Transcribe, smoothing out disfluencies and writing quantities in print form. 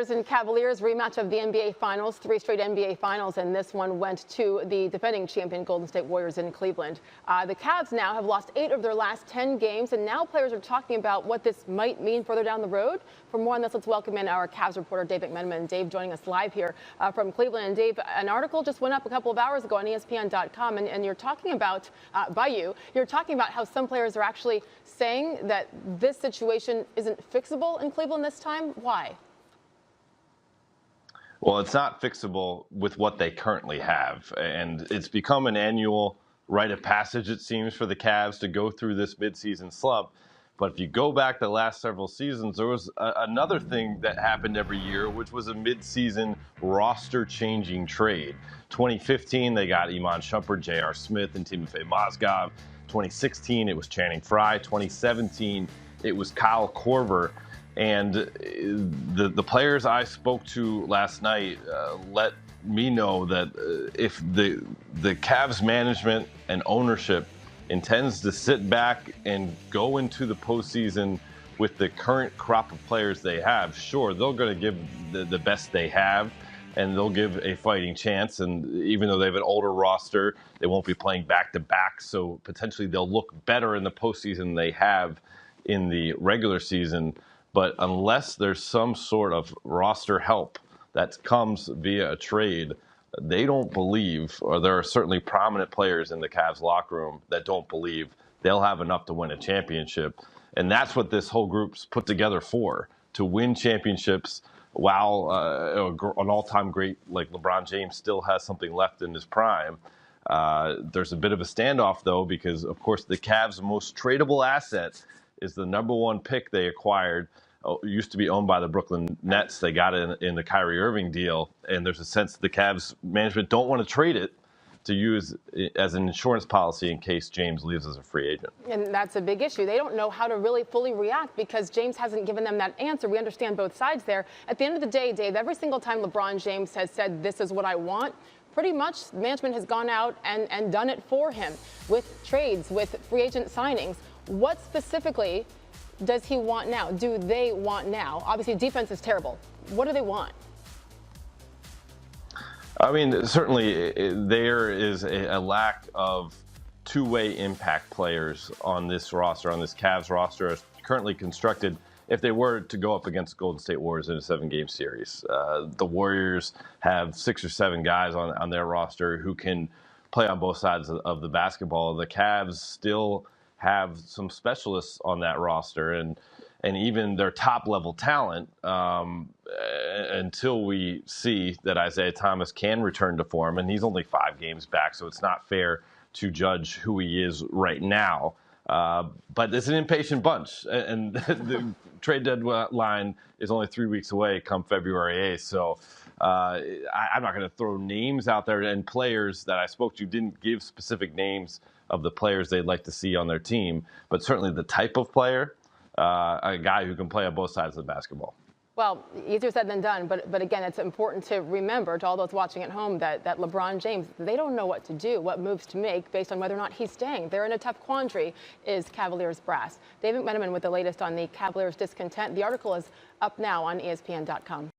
Warriors and Cavaliers rematch of the NBA Finals, 3 straight NBA Finals, and this one went to the defending champion Golden State Warriors in Cleveland. The Cavs now have lost 8 of their last 10 games, and now players are talking about what this might mean further down the road. For more on this, let's welcome in our Cavs reporter, Dave McMenamin. Dave joining us live here from Cleveland. And Dave, an article just went up a couple of hours ago on ESPN.com, and you're talking about, you're talking about how some players are actually saying that this situation isn't fixable in Cleveland this time. Why? Well, it's not fixable with what they currently have, and it's become an annual rite of passage, it seems, for the Cavs to go through this midseason slump. But if you go back the last several seasons, there was another thing that happened every year, which was a midseason roster-changing trade. 2015, they got Iman Shumpert, J.R. Smith, and Timofey Mozgov. 2016, it was Channing Frye. 2017, it was Kyle Korver. And the players I spoke to last night let me know that if the Cavs management and ownership intends to sit back and go into the postseason with the current crop of players they have, sure, they're going to give the best they have, and they'll give a fighting chance. And even though they have an older roster, they won't be playing back-to-back, so potentially they'll look better in the postseason than they have in the regular season. But unless there's some sort of roster help that comes via a trade, they don't believe, or there are certainly prominent players in the Cavs locker room that don't believe they'll have enough to win a championship. And that's what this whole group's put together for, to win championships while an all-time great like LeBron James still has something left in his prime. There's a bit of a standoff, though, because, of course, the Cavs' most tradable asset is the #1 pick they acquired. It used to be owned by the Brooklyn Nets. They got it in the Kyrie Irving deal, and there's a sense that the Cavs management don't want to trade it to use it as an insurance policy in case James leaves as a free agent. And that's a big issue. They don't know how to really fully react because James hasn't given them that answer. We understand both sides there. At the end of the day, Dave, every single time LeBron James has said, this is what I want, pretty much management has gone out and done it for him with trades, with free agent signings. What specifically does he want now? Do they want now? Obviously, defense is terrible. What do they want? I mean, certainly there is a lack of two-way impact players on this roster, on this Cavs roster as currently constructed. If they were to go up against Golden State Warriors in a 7-game series, the Warriors have 6 or 7 guys on their roster who can play on both sides of the basketball. The Cavs still have some specialists on that roster, and even their top level talent, until we see that Isaiah Thomas can return to form, and he's only 5 games back, so it's not fair to judge who he is right now. But it's an impatient bunch, and the trade deadline is only 3 weeks away come February 8th. So I'm not going to throw names out there, and players that I spoke to didn't give specific names of the players they'd like to see on their team, but certainly the type of player, a guy who can play on both sides of the basketball. Well, easier said than done, but again, it's important to remember to all those watching at home that LeBron James, they don't know what to do, what moves to make based on whether or not he's staying. They're in a tough quandary, is Cavaliers brass. Dave McMenamin with the latest on the Cavaliers discontent. The article is up now on ESPN.com.